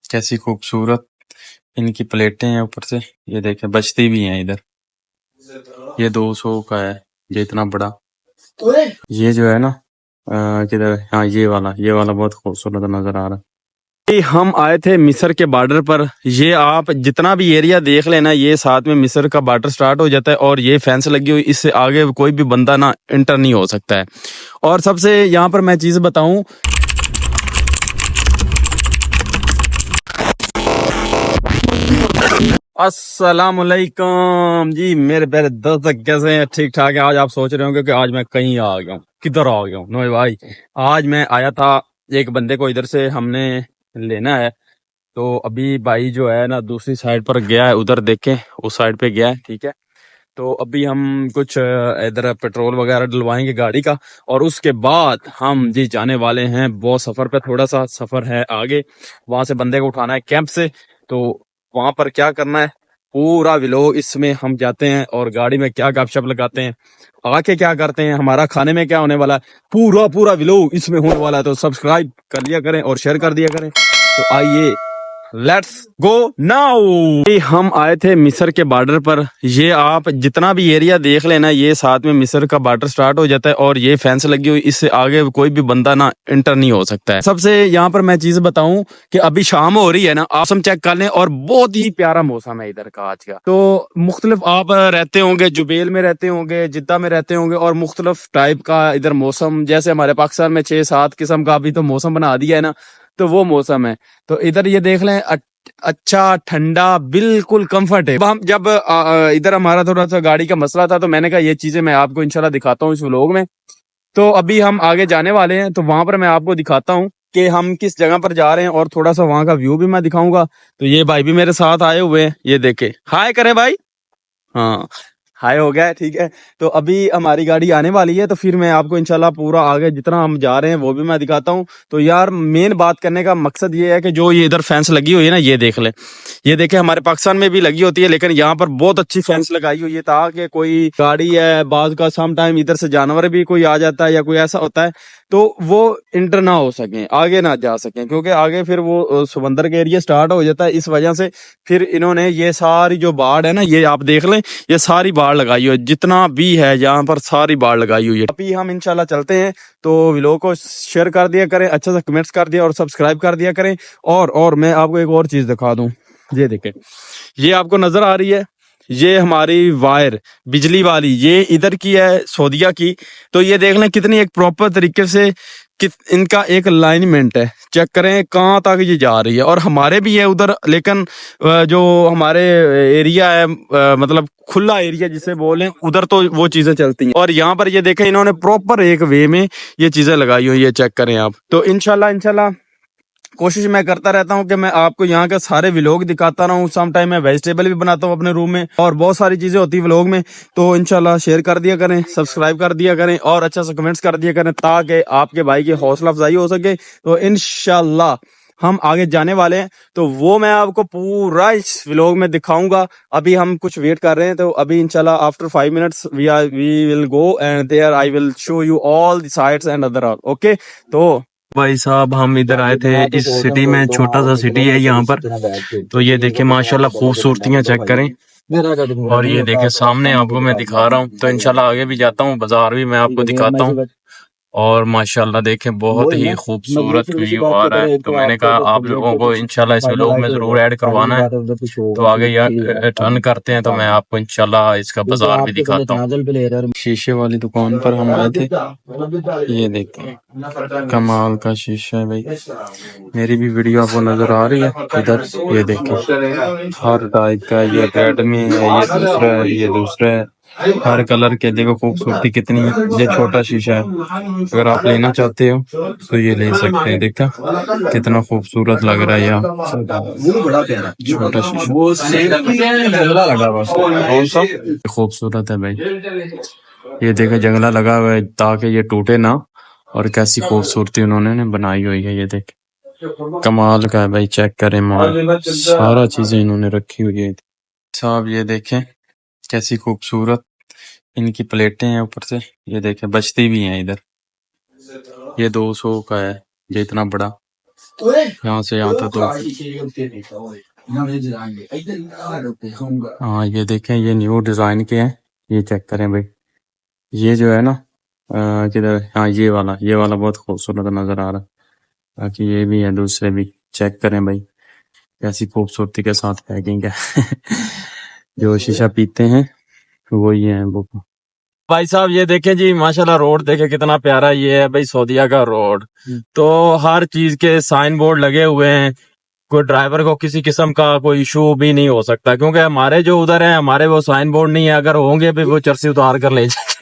कैसी खूबसूरत इनकी प्लेटें हैं ऊपर से। ये देखें बजती भी हैं इधर। ये 200 का है, ये इतना बड़ा। ये जो है ना किधर, हाँ ये वाला बहुत खूबसूरत नजर आ रहा है। हम आए थे मिस्र के बॉर्डर पर। ये आप जितना भी एरिया देख लेना, ये साथ में मिस्र का बॉर्डर स्टार्ट हो जाता है और ये फेंस लगी हुई, इससे आगे कोई भी बंदा ना इंटर नहीं हो सकता है। और सबसे यहाँ पर मैं चीज बताऊं, अस्सलामुअलैकुम जी मेरे प्यारे दोस्त, कैसे हैं? ठीक ठाक है। आज आप सोच रहे होंगे कि आज मैं कहीं आ गया हूँ, किधर आ गया हूँ नोए भाई। आज मैं आया था, एक बंदे को इधर से हमने लेना है। तो अभी भाई जो है ना दूसरी साइड पर गया है, उधर देखें उस साइड पे गया है, ठीक है। तो अभी हम कुछ इधर पेट्रोल वगैरह डलवाएंगे गाड़ी का, और उसके बाद हम जी जाने वाले हैं बहुत सफर पे। थोड़ा सा सफर है आगे, वहां से बंदे को उठाना है कैंप से। तो वहां पर क्या करना है पूरा व्लॉग इसमें हम जाते हैं, और गाड़ी में क्या गपशप लगाते हैं, आके क्या करते हैं, हमारा खाने में क्या होने वाला है, पूरा पूरा व्लॉग इसमें होने वाला है। तो सब्सक्राइब कर लिया करें और शेयर कर दिया करें। तो आइए लेट्स गो नाउ। हम आए थे मिस्र के बॉर्डर पर। ये आप जितना भी एरिया देख लेना, ये साथ में मिस्र का बॉर्डर स्टार्ट हो जाता है और ये फेंस लगी हुई, इससे आगे कोई भी बंदा ना इंटर नहीं हो सकता है। सबसे यहाँ पर मैं चीज बताऊं कि अभी शाम हो रही है ना, मौसम चेक कर लें, और बहुत ही प्यारा मौसम है इधर का आज का। तो मुख्तलिफ आप रहते होंगे, जुबेल में रहते होंगे, जिद्दा में रहते होंगे, और मुख्तलिफ टाइप का इधर मौसम, जैसे हमारे पाकिस्तान में 6-7 किस्म का अभी तो मौसम बना दिया है ना, तो वो मौसम है। तो इधर ये देख लें, अच्छा ठंडा, बिल्कुल कंफर्टेबल। हम जब इधर हमारा थोड़ा सा गाड़ी का मसला था, तो मैंने कहा ये चीजें मैं आपको इंशाल्लाह दिखाता हूँ इस व्लॉग में। तो अभी हम आगे जाने वाले हैं, तो वहां पर मैं आपको दिखाता हूँ कि हम किस जगह पर जा रहे हैं, और थोड़ा सा वहां का व्यू भी मैं दिखाऊंगा। तो ये भाई भी मेरे साथ आए हुए हैं, ये देखे, हाय करे भाई। हाँ, हाय हो गया है, ठीक है। तो अभी हमारी गाड़ी आने वाली है, तो फिर मैं आपको इंशाल्लाह पूरा आगे जितना हम जा रहे हैं वो भी मैं दिखाता हूँ। तो यार मेन बात करने का मकसद ये है कि जो ये इधर फेंस लगी हुई है ना, ये देख ले। ये देखे, हमारे पाकिस्तान में भी लगी होती है, लेकिन यहाँ पर बहुत अच्छी फेंस लगाई हुई है, ताकि कोई गाड़ी है, बाज का सम टाइम इधर से जानवर भी कोई आ जाता है या कोई ऐसा होता है, तो वो इंटर ना हो सके, आगे ना जा सके, क्योंकि आगे फिर वो समंदर का एरिया स्टार्ट हो जाता है। इस वजह से फिर इन्होंने ये सारी जो बाढ़ है ना, ये आप देख लें, ये सारी बाढ़ लगाई हुई है, जितना भी है यहाँ पर सारी बाढ़ लगाई हुई है। अभी हम इंशाल्लाह चलते हैं, तो वीडियो को शेयर कर दिया करें, अच्छा सा कमेंट्स कर दिया और सब्सक्राइब कर दिया करें। और मैं आपको एक और चीज दिखा दूं, ये देखें, ये आपको नजर आ रही है, ये हमारी वायर बिजली वाली, ये इधर की है, सऊदीया की। तो ये देख लें कितनी एक प्रॉपर तरीके से इनका एक अलाइनमेंट है, चेक करें कहाँ तक ये जा रही है। और हमारे भी है उधर, लेकिन जो हमारे एरिया है, मतलब खुला एरिया जिसे बोलें, उधर तो वो चीजें चलती हैं। और यहाँ पर ये देखें, इन्होंने प्रॉपर एक वे में ये चीजें लगाई हुई है, चेक करें आप। तो इंशाल्लाह कोशिश मैं करता रहता हूँ कि मैं आपको यहाँ के सारे व्लॉग दिखाता रहूँ। सम टाइम मैं वेजिटेबल भी बनाता हूँ अपने रूम में, और बहुत सारी चीजें होती है व्लॉग में। तो इंशाल्लाह शेयर कर दिया करें, सब्सक्राइब कर दिया करें, और अच्छा सा कमेंट्स कर दिया करें, ताकि आपके भाई की हौसला अफजाई हो सके। तो इंशाल्लाह हम आगे जाने वाले हैं, तो वो मैं आपको पूरा इस व्लॉग में दिखाऊंगा। अभी हम कुछ वेट कर रहे हैं, तो अभी इंशाल्लाह after 5 minutes we will go, and there I will show you all the sites and other all. Okay, तो भाई साहब हम इधर आए थे इस सिटी में, छोटा सा सिटी है यहाँ पर। तो ये देखे माशाल्लाह खूबसूरतियां चेक करें, और ये देखे सामने आपको मैं दिखा रहा हूँ। तो इंशाल्लाह आगे भी जाता हूँ, बाजार भी मैं आपको दिखाता हूँ। और माशाल्लाह देखें बहुत ही खूबसूरत व्यू आ रहा है। तो मैंने कहा आप लोगों को इंशाल्लाह इस व्लॉग में जरूर ऐड करवाना है। तो आगे यार टर्न करते हैं, तो मैं आपको इंशाल्लाह इसका बाजार भी दिखाता हूँ। शीशे वाली दुकान पर हम आए थे, ये देखें कमाल का शीशा है भाई। मेरी भी वीडियो आपको नजर आ रही है इधर, ये देखें हर टाइप का, ये रेडमी है, ये दूसरा है, ये दूसरा है, हर कलर के। देखो खूबसूरती कितनी है। ये छोटा शीशा है, अगर आप लेना चाहते हो तो ये ले सकते हैं। देखा कितना खूबसूरत लग रहा है यार, छोटा शीशा कौन सा खूबसूरत है भाई। ये देखो जंगला लगा हुआ है ताकि ये टूटे ना, और कैसी खूबसूरती उन्होंने बनाई हुई है। ये देख कमाल का है भाई, चेक करें माल, सारा चीजें इन्होंने रखी हुई है साहब। ये देखें कैसी खूबसूरत इनकी प्लेटें हैं ऊपर से, ये देखें बजती भी हैं इधर। ये 200 का है, ये इतना बड़ा। यहाँ से यहाँ था तो हाँ ये देखें, ये न्यू डिजाइन के हैं, ये चेक करें भाई। ये जो है ना किधर, हाँ ये वाला बहुत खूबसूरत नजर आ रहा है। बाकी ये भी है, दूसरे भी चेक करें भाई, कैसी खूबसूरती के साथ पैकिंग है। जो शीशा पीते हैं वो ये है वो। भाई साहब ये देखें जी, माशाल्लाह रोड देखे कितना प्यारा, ये है भाई सऊदीया का रोड। तो हर चीज के साइन बोर्ड लगे हुए हैं, कोई ड्राइवर को किसी किस्म का कोई इशू भी नहीं हो सकता, क्योंकि हमारे जो उधर है हमारे वो साइन बोर्ड नहीं है, अगर होंगे भी वो चर्सी उतार कर ले जाए।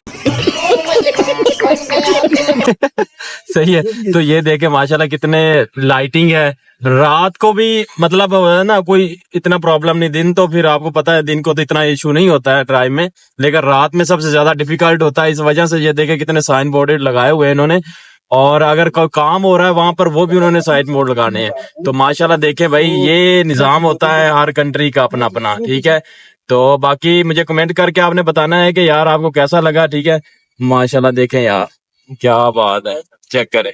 सही है। तो ये देखे माशाल्लाह कितने लाइटिंग है, रात को भी मतलब है ना कोई इतना प्रॉब्लम नहीं। दिन तो फिर आपको पता है दिन को तो इतना इशू नहीं होता है ड्राइव में, लेकिन रात में सबसे ज्यादा डिफिकल्ट होता है। इस वजह से ये देखे कितने साइन बोर्ड लगाए हुए हैं इन्होंने, और अगर कोई काम हो रहा है वहां पर वो भी उन्होंने साइड बोर्ड लगाने हैं। तो माशाल्लाह देखे भाई, ये निजाम होता है हर कंट्री का अपना अपना, ठीक है। तो बाकी मुझे कमेंट करके आपने बताना है कि यार आपको कैसा लगा, ठीक है। माशाल्लाह देखें यार, क्या बात है, चेक करें।